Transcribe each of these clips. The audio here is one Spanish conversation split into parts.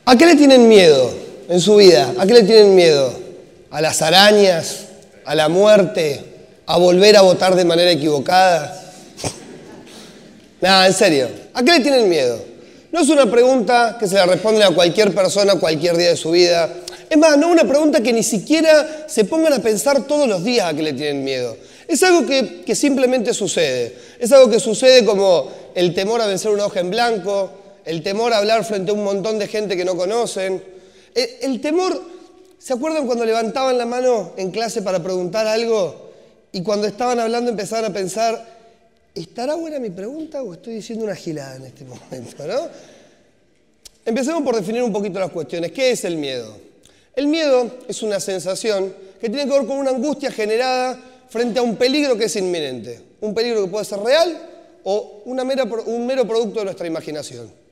¿A qué le tienen miedo en su vida? ¿A qué le tienen miedo? ¿A las arañas? ¿A la muerte? ¿A volver a votar de manera equivocada? Nada, en serio. ¿A qué le tienen miedo? No es una pregunta que se la responden a cualquier persona cualquier día de su vida. Es más, no es una pregunta que ni siquiera se pongan a pensar todos los días a qué le tienen miedo. Es algo que simplemente sucede. Es algo que sucede como el temor a vencer una hoja en blanco, el temor a hablar frente a un montón de gente que no conocen. El temor, ¿se acuerdan cuando levantaban la mano en clase para preguntar algo? Y cuando estaban hablando empezaban a pensar, ¿estará buena mi pregunta o estoy diciendo una gilada en este momento, no? Empecemos por definir un poquito las cuestiones. ¿Qué es el miedo? El miedo es una sensación que tiene que ver con una angustia generada frente a un peligro que es inminente. Un peligro que puede ser real o un mero producto de nuestra imaginación.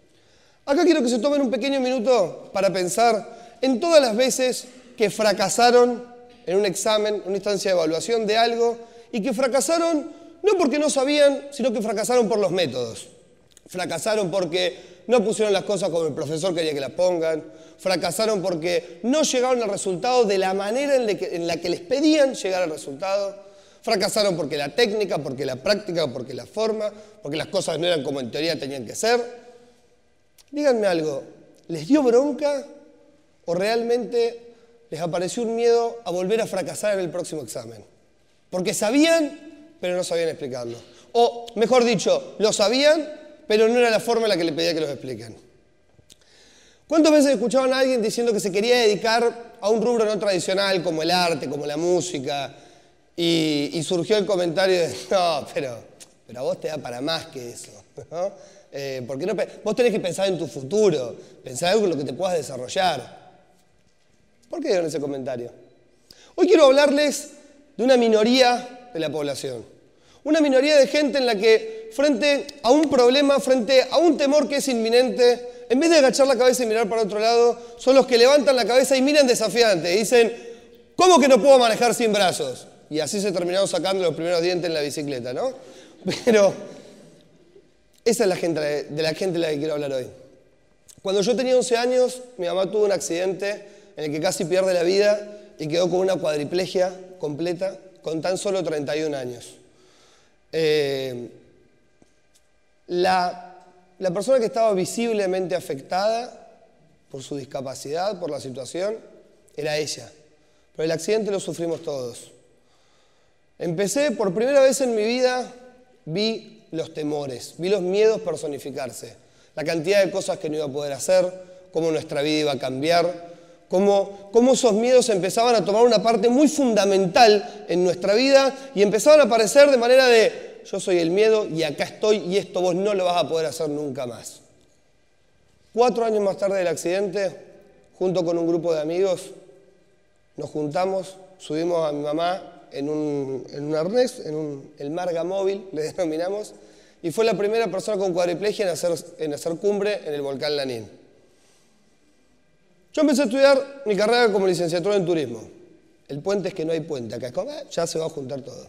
Acá quiero que se tomen un pequeño minuto para pensar en todas las veces que fracasaron en un examen, en una instancia de evaluación de algo, y que fracasaron no porque no sabían, sino que fracasaron por los métodos. Fracasaron porque no pusieron las cosas como el profesor quería que las pongan. Fracasaron porque no llegaron al resultado de la manera en la que les pedían llegar al resultado. Fracasaron porque la técnica, porque la práctica, porque la forma, porque las cosas no eran como en teoría tenían que ser. Díganme algo, ¿les dio bronca o realmente les apareció un miedo a volver a fracasar en el próximo examen? Porque sabían, pero no sabían explicarlo. O, mejor dicho, lo sabían, pero no era la forma en la que le pedía que los expliquen. ¿Cuántas veces escuchaban a alguien diciendo que se quería dedicar a un rubro no tradicional como el arte, como la música, y surgió el comentario de, no, pero a vos te da para más que eso, ¿no? Porque vos tenés que pensar en tu futuro, pensar en algo en lo que te puedas desarrollar. ¿Por qué dieron ese comentario? Hoy quiero hablarles de una minoría de la población. Una minoría de gente en la que frente a un problema, frente a un temor que es inminente, en vez de agachar la cabeza y mirar para otro lado, son los que levantan la cabeza y miran desafiante y dicen, ¿cómo que no puedo manejar sin brazos? Y así se terminaron sacando los primeros dientes en la bicicleta, ¿no? Pero esa es la gente de la que quiero hablar hoy. Cuando yo tenía 11 años, mi mamá tuvo un accidente en el que casi pierde la vida y quedó con una cuadriplegia completa con tan solo 31 años. La persona que estaba visiblemente afectada por su discapacidad, por la situación, era ella. Pero el accidente lo sufrimos todos. Empecé, por primera vez en mi vida, vi los temores, vi los miedos personificarse. La cantidad de cosas que no iba a poder hacer, cómo nuestra vida iba a cambiar, cómo esos miedos empezaban a tomar una parte muy fundamental en nuestra vida y empezaban a aparecer de manera de yo soy el miedo y acá estoy y esto vos no lo vas a poder hacer nunca más. 4 años más tarde del accidente, junto con un grupo de amigos, nos juntamos, subimos a mi mamá en un arnés, el Marga Móvil, le denominamos, y fue la primera persona con cuadriplegia en hacer cumbre en el volcán Lanín. Yo empecé a estudiar mi carrera como licenciatura en turismo. El puente es que no hay puente, acá es como, ya se va a juntar todo.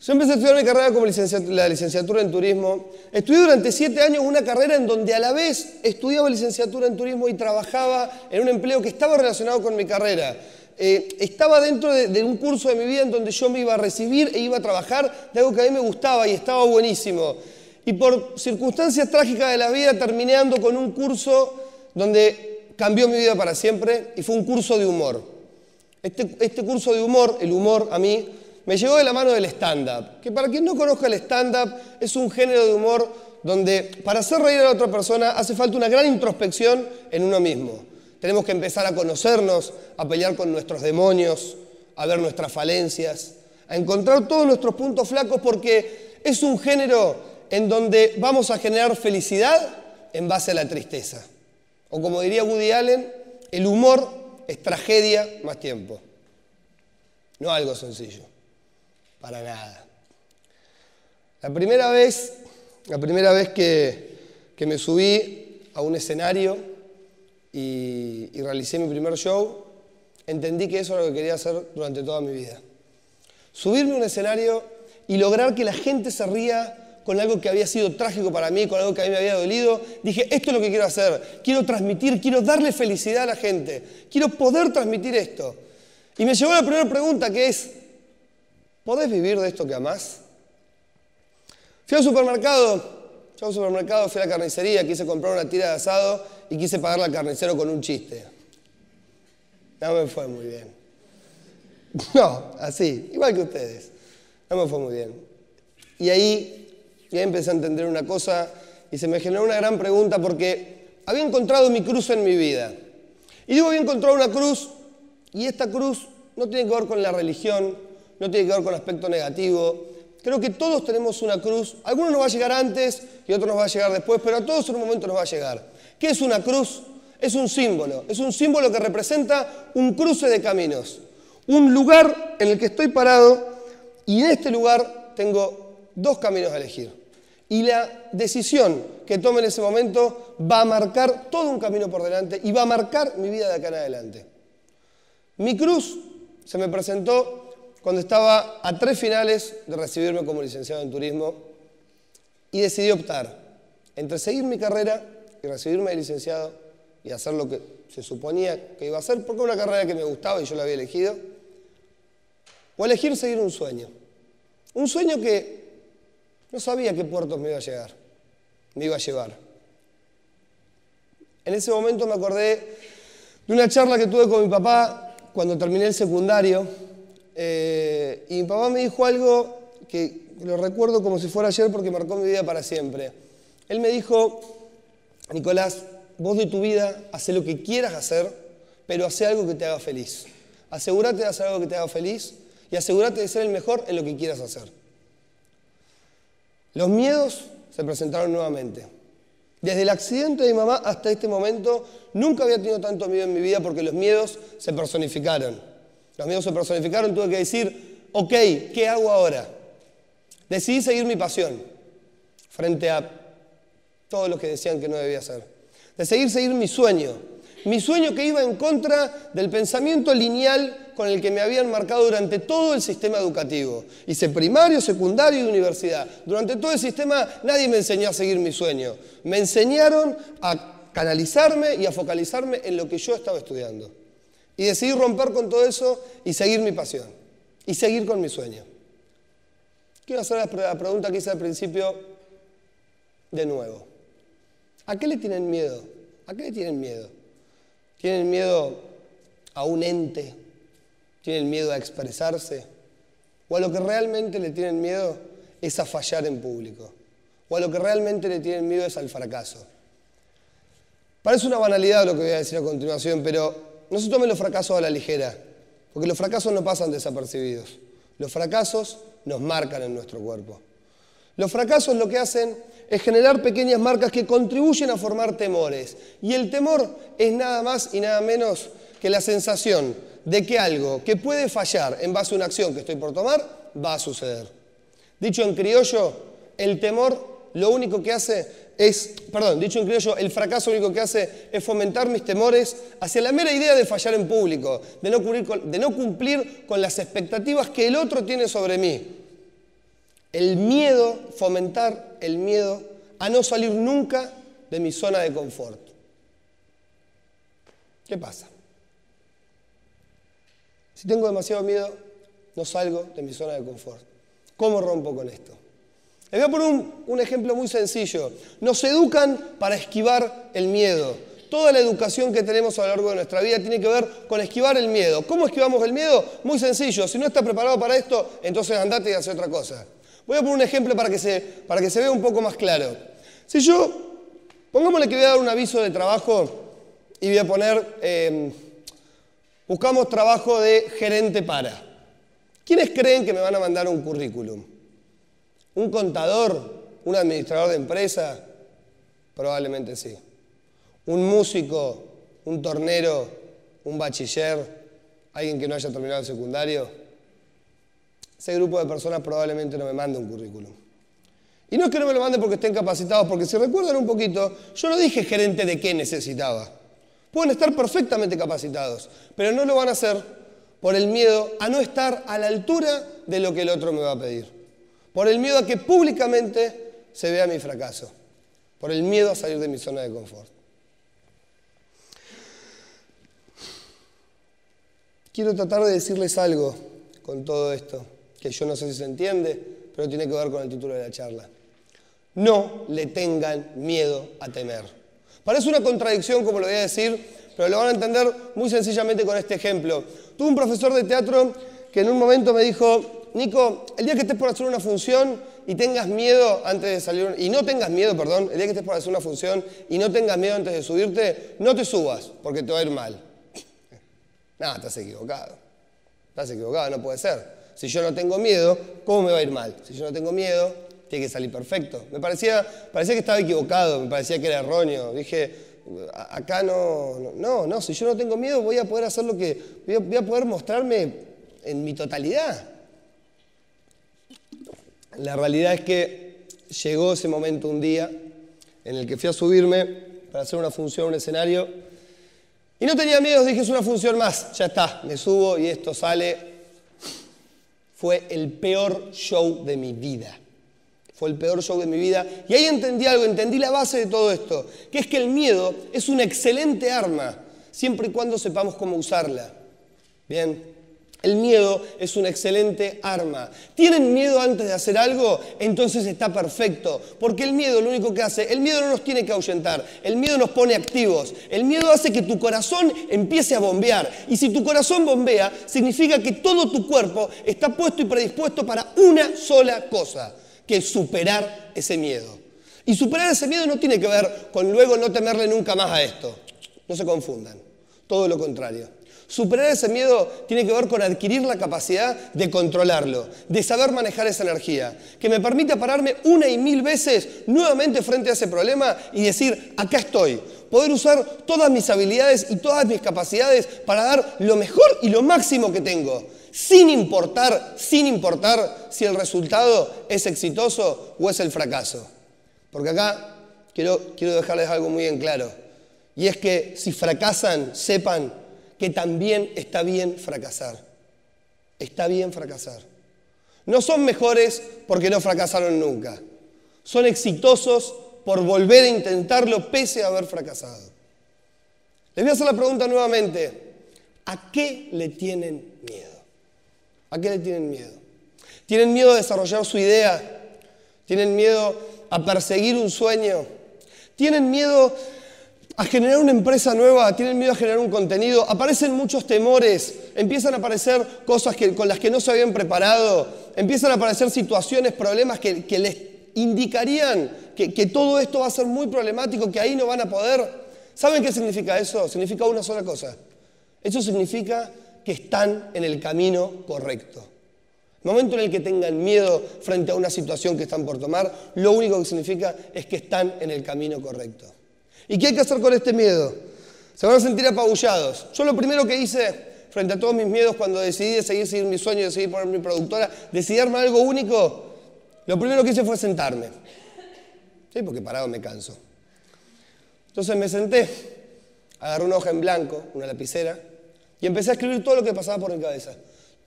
Yo empecé a estudiar mi carrera como la licenciatura en turismo. Estudié durante 7 años una carrera en donde a la vez estudiaba licenciatura en turismo y trabajaba en un empleo que estaba relacionado con mi carrera. Estaba dentro de un curso de mi vida en donde yo me iba a recibir e iba a trabajar de algo que a mí me gustaba y estaba buenísimo. Y por circunstancias trágicas de la vida terminé ando con un curso donde cambió mi vida para siempre y fue un curso de humor. Este curso de humor, el humor a mí, me llegó de la mano del stand-up, que para quien no conozca el stand-up es un género de humor donde para hacer reír a la otra persona hace falta una gran introspección en uno mismo. Tenemos que empezar a conocernos, a pelear con nuestros demonios, a ver nuestras falencias, a encontrar todos nuestros puntos flacos porque es un género en donde vamos a generar felicidad en base a la tristeza. O como diría Woody Allen, el humor es tragedia más tiempo. No algo sencillo. Para nada. La primera vez que me subí a un escenario y realicé mi primer show, entendí que eso era lo que quería hacer durante toda mi vida. Subirme a un escenario y lograr que la gente se ría con algo que había sido trágico para mí, con algo que a mí me había dolido. Dije, esto es lo que quiero hacer. Quiero transmitir, quiero darle felicidad a la gente. Quiero poder transmitir esto. Y me llegó la primera pregunta, que es, ¿podés vivir de esto que amás? Fui al supermercado, fui a la carnicería, quise comprar una tira de asado y quise pagarle al carnicero con un chiste. No me fue muy bien. No, así, igual que ustedes. No me fue muy bien. Y ahí empecé a entender una cosa y se me generó una gran pregunta porque había encontrado mi cruz en mi vida. Y digo, había encontrado una cruz y esta cruz no tiene que ver con la religión, no tiene que ver con aspecto negativo. Creo que todos tenemos una cruz. A algunos nos va a llegar antes y a otros nos va a llegar después, pero a todos en un momento nos va a llegar. ¿Qué es una cruz? Es un símbolo que representa un cruce de caminos. Un lugar en el que estoy parado y en este lugar tengo dos caminos a elegir. Y la decisión que tome en ese momento va a marcar todo un camino por delante y va a marcar mi vida de acá en adelante. Mi cruz se me presentó cuando estaba a 3 finales de recibirme como licenciado en turismo y decidí optar entre seguir mi carrera y recibirme de licenciado y hacer lo que se suponía que iba a hacer, porque era una carrera que me gustaba y yo la había elegido, o elegir seguir un sueño. Un sueño que no sabía a qué puertos me iba a llevar. En ese momento me acordé de una charla que tuve con mi papá cuando terminé el secundario, y mi papá me dijo algo que lo recuerdo como si fuera ayer porque marcó mi vida para siempre. Él me dijo, Nicolás, vos de tu vida hacé lo que quieras hacer, pero hacé algo que te haga feliz. Asegúrate de hacer algo que te haga feliz y asegúrate de ser el mejor en lo que quieras hacer. Los miedos se presentaron nuevamente. Desde el accidente de mi mamá hasta este momento nunca había tenido tanto miedo en mi vida porque los miedos se personificaron. Tuve que decir, ok, ¿qué hago ahora? Decidí seguir mi pasión frente a todos los que decían que no debía hacer. Decidí seguir mi sueño que iba en contra del pensamiento lineal con el que me habían marcado durante todo el sistema educativo. Hice primario, secundario y universidad. Durante todo el sistema nadie me enseñó a seguir mi sueño. Me enseñaron a canalizarme y a focalizarme en lo que yo estaba estudiando. Y decidí romper con todo eso y seguir mi pasión. Y seguir con mi sueño. Quiero hacer la pregunta que hice al principio de nuevo. ¿A qué le tienen miedo? ¿A qué le tienen miedo? ¿Tienen miedo a un ente? ¿Tienen miedo a expresarse? ¿O a lo que realmente le tienen miedo es a fallar en público? ¿O a lo que realmente le tienen miedo es al fracaso? Parece una banalidad lo que voy a decir a continuación, pero no se tomen los fracasos a la ligera, porque los fracasos no pasan desapercibidos. Los fracasos nos marcan en nuestro cuerpo. Los fracasos lo que hacen es generar pequeñas marcas que contribuyen a formar temores. Y el temor es nada más y nada menos que la sensación de que algo que puede fallar en base a una acción que estoy por tomar, va a suceder. Dicho en criollo, el fracaso lo único que hace es fomentar mis temores hacia la mera idea de fallar en público, de no cumplir con las expectativas que el otro tiene sobre mí. Fomentar el miedo a no salir nunca de mi zona de confort. ¿Qué pasa? Si tengo demasiado miedo, no salgo de mi zona de confort. ¿Cómo rompo con esto? Les voy a poner un ejemplo muy sencillo. Nos educan para esquivar el miedo. Toda la educación que tenemos a lo largo de nuestra vida tiene que ver con esquivar el miedo. ¿Cómo esquivamos el miedo? Muy sencillo. Si no estás preparado para esto, entonces andate y haz otra cosa. Voy a poner un ejemplo para que se vea un poco más claro. Pongámosle que voy a dar un aviso de trabajo y voy a poner, buscamos trabajo de gerente para. ¿Quiénes creen que me van a mandar un currículum? ¿Un contador? ¿Un administrador de empresa? Probablemente sí. ¿Un músico? ¿Un tornero? ¿Un bachiller? ¿Alguien que no haya terminado el secundario? Ese grupo de personas probablemente no me mande un currículum. Y no es que no me lo manden porque estén capacitados, porque si recuerdan un poquito, yo no dije gerente de qué necesitaba. Pueden estar perfectamente capacitados, pero no lo van a hacer por el miedo a no estar a la altura de lo que el otro me va a pedir. Por el miedo a que públicamente se vea mi fracaso, por el miedo a salir de mi zona de confort. Quiero tratar de decirles algo con todo esto, que yo no sé si se entiende, pero tiene que ver con el título de la charla. No le tengan miedo a temer. Parece una contradicción, como lo voy a decir, pero lo van a entender muy sencillamente con este ejemplo. Tuve un profesor de teatro que en un momento me dijo: Nico, el día que estés por hacer una función y tengas miedo antes de salir, y no tengas miedo, perdón, el día que estés por hacer una función y no tengas miedo antes de subirte, no te subas, porque te va a ir mal. No, estás equivocado. Estás equivocado, no puede ser. Si yo no tengo miedo, ¿cómo me va a ir mal? Si yo no tengo miedo, tiene que salir perfecto. Parecía que estaba equivocado, me parecía que era erróneo. Dije, acá no, si yo no tengo miedo voy a poder hacer lo que, voy a poder mostrarme en mi totalidad. La realidad es que llegó ese momento un día en el que fui a subirme para hacer una función, un escenario, y no tenía miedo, dije, es una función más, ya está, me subo y esto sale. Fue el peor show de mi vida. Fue el peor show de mi vida. Y ahí entendí algo, entendí la base de todo esto, que es que el miedo es una excelente arma, siempre y cuando sepamos cómo usarla. Bien, el miedo es una excelente arma. ¿Tienen miedo antes de hacer algo? Entonces está perfecto. Porque el miedo lo único que hace, el miedo no nos tiene que ahuyentar, el miedo nos pone activos. El miedo hace que tu corazón empiece a bombear. Y si tu corazón bombea, significa que todo tu cuerpo está puesto y predispuesto para una sola cosa, que es superar ese miedo. Y superar ese miedo no tiene que ver con luego no temerle nunca más a esto. No se confundan. Todo lo contrario. Superar ese miedo tiene que ver con adquirir la capacidad de controlarlo, de saber manejar esa energía, que me permita pararme una y mil veces nuevamente frente a ese problema y decir, acá estoy. Poder usar todas mis habilidades y todas mis capacidades para dar lo mejor y lo máximo que tengo, sin importar si el resultado es exitoso o es el fracaso. Porque acá quiero dejarles algo muy en claro, y es que si fracasan, sepan que también está bien fracasar. Está bien fracasar. No son mejores porque no fracasaron nunca. Son exitosos por volver a intentarlo pese a haber fracasado. Les voy a hacer la pregunta nuevamente. ¿A qué le tienen miedo? ¿A qué le tienen miedo? ¿Tienen miedo a desarrollar su idea? ¿Tienen miedo a perseguir un sueño? ¿Tienen miedo a generar una empresa nueva? ¿Tienen miedo a generar un contenido? Aparecen muchos temores, empiezan a aparecer cosas con las que no se habían preparado, empiezan a aparecer situaciones, problemas que les indicarían que todo esto va a ser muy problemático, que ahí no van a poder. ¿Saben qué significa eso? Significa una sola cosa. Eso significa que están en el camino correcto. El momento en el que tengan miedo frente a una situación que están por tomar, lo único que significa es que están en el camino correcto. ¿Y qué hay que hacer con este miedo? Se van a sentir apabullados. Yo lo primero que hice frente a todos mis miedos cuando decidí seguir mi sueño, de seguir poner mi productora, decidí armar algo único, lo primero que hice fue sentarme. Sí, porque parado me canso. Entonces me senté, agarré una hoja en blanco, una lapicera, y empecé a escribir todo lo que pasaba por mi cabeza.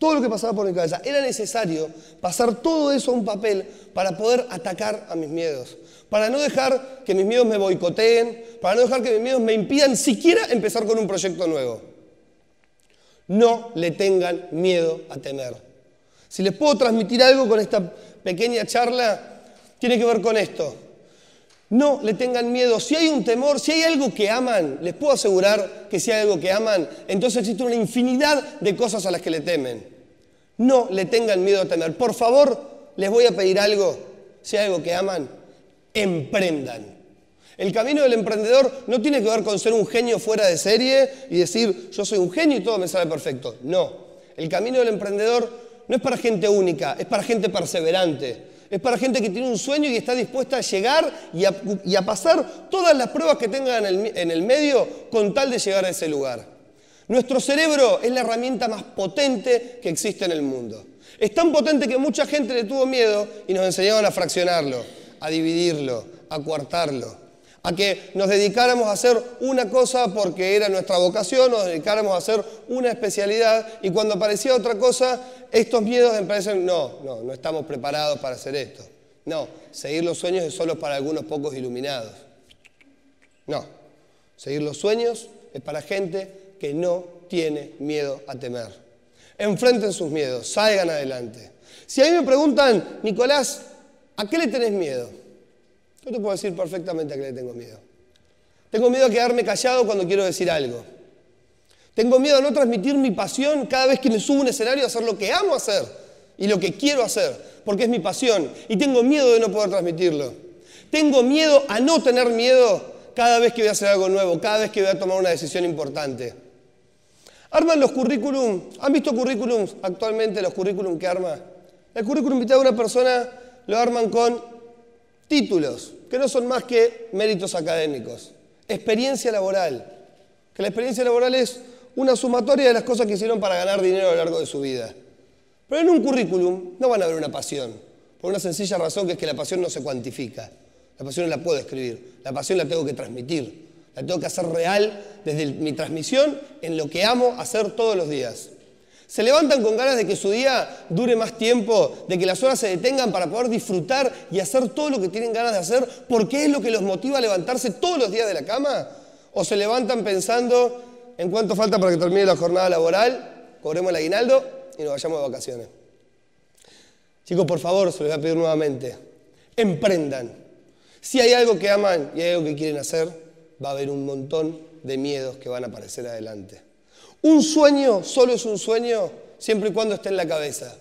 Todo lo que pasaba por mi cabeza. Era necesario pasar todo eso a un papel para poder atacar a mis miedos. Para no dejar que mis miedos me boicoteen, para no dejar que mis miedos me impidan siquiera empezar con un proyecto nuevo. No le tengan miedo a temer. Si les puedo transmitir algo con esta pequeña charla, tiene que ver con esto. No le tengan miedo. Si hay un temor, si hay algo que aman, les puedo asegurar que si hay algo que aman, entonces existe una infinidad de cosas a las que le temen. No le tengan miedo a temer. Por favor, les voy a pedir algo. Si hay algo que aman, emprendan. El camino del emprendedor no tiene que ver con ser un genio fuera de serie y decir, yo soy un genio y todo me sale perfecto. No. El camino del emprendedor no es para gente única, es para gente perseverante. Es para gente que tiene un sueño y está dispuesta a llegar y a pasar todas las pruebas que tenga en el medio con tal de llegar a ese lugar. Nuestro cerebro es la herramienta más potente que existe en el mundo. Es tan potente que mucha gente le tuvo miedo y nos enseñaron a fraccionarlo, a dividirlo, a coartarlo, a que nos dedicáramos a hacer una cosa porque era nuestra vocación, nos dedicáramos a hacer una especialidad y cuando aparecía otra cosa, estos miedos me parecen, no estamos preparados para hacer esto. No, seguir los sueños es solo para algunos pocos iluminados. No, seguir los sueños es para gente que no tiene miedo a temer. Enfrenten sus miedos, salgan adelante. Si a mí me preguntan, Nicolás, ¿a qué le tenés miedo? Yo te puedo decir perfectamente a qué le tengo miedo. Tengo miedo a quedarme callado cuando quiero decir algo. Tengo miedo a no transmitir mi pasión cada vez que me subo a un escenario a hacer lo que amo hacer y lo que quiero hacer, porque es mi pasión y tengo miedo de no poder transmitirlo. Tengo miedo a no tener miedo cada vez que voy a hacer algo nuevo, cada vez que voy a tomar una decisión importante. Arman los currículum. ¿Han visto currículums actualmente, los currículum que arma? El currículum vitae de una persona lo arman con títulos, que no son más que méritos académicos. Experiencia laboral, que la experiencia laboral es una sumatoria de las cosas que hicieron para ganar dinero a lo largo de su vida. Pero en un currículum no van a ver una pasión, por una sencilla razón, que es que la pasión no se cuantifica. La pasión no la puedo escribir, la pasión la tengo que transmitir, la tengo que hacer real desde mi transmisión en lo que amo hacer todos los días. Se levantan con ganas de que su día dure más tiempo, de que las horas se detengan para poder disfrutar y hacer todo lo que tienen ganas de hacer, porque es lo que los motiva a levantarse todos los días de la cama. O se levantan pensando en cuánto falta para que termine la jornada laboral, cobremos el aguinaldo y nos vayamos de vacaciones. Chicos, por favor, se los voy a pedir nuevamente, emprendan. Si hay algo que aman y hay algo que quieren hacer, va a haber un montón de miedos que van a aparecer adelante. Un sueño solo es un sueño siempre y cuando esté en la cabeza.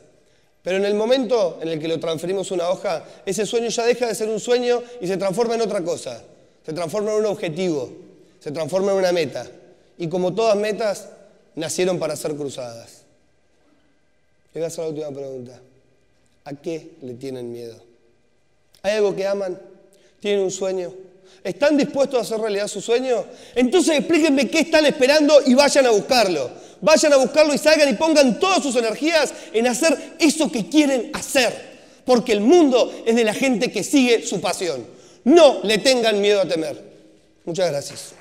Pero en el momento en el que lo transferimos a una hoja, ese sueño ya deja de ser un sueño y se transforma en otra cosa. Se transforma en un objetivo, se transforma en una meta. Y como todas metas, nacieron para ser cruzadas. Le voy a hacer la última pregunta. ¿A qué le tienen miedo? ¿Hay algo que aman? ¿Tienen un sueño? ¿Están dispuestos a hacer realidad su sueño? Entonces explíquenme qué están esperando y vayan a buscarlo. Vayan a buscarlo y salgan y pongan todas sus energías en hacer eso que quieren hacer. Porque el mundo es de la gente que sigue su pasión. No le tengan miedo a temer. Muchas gracias.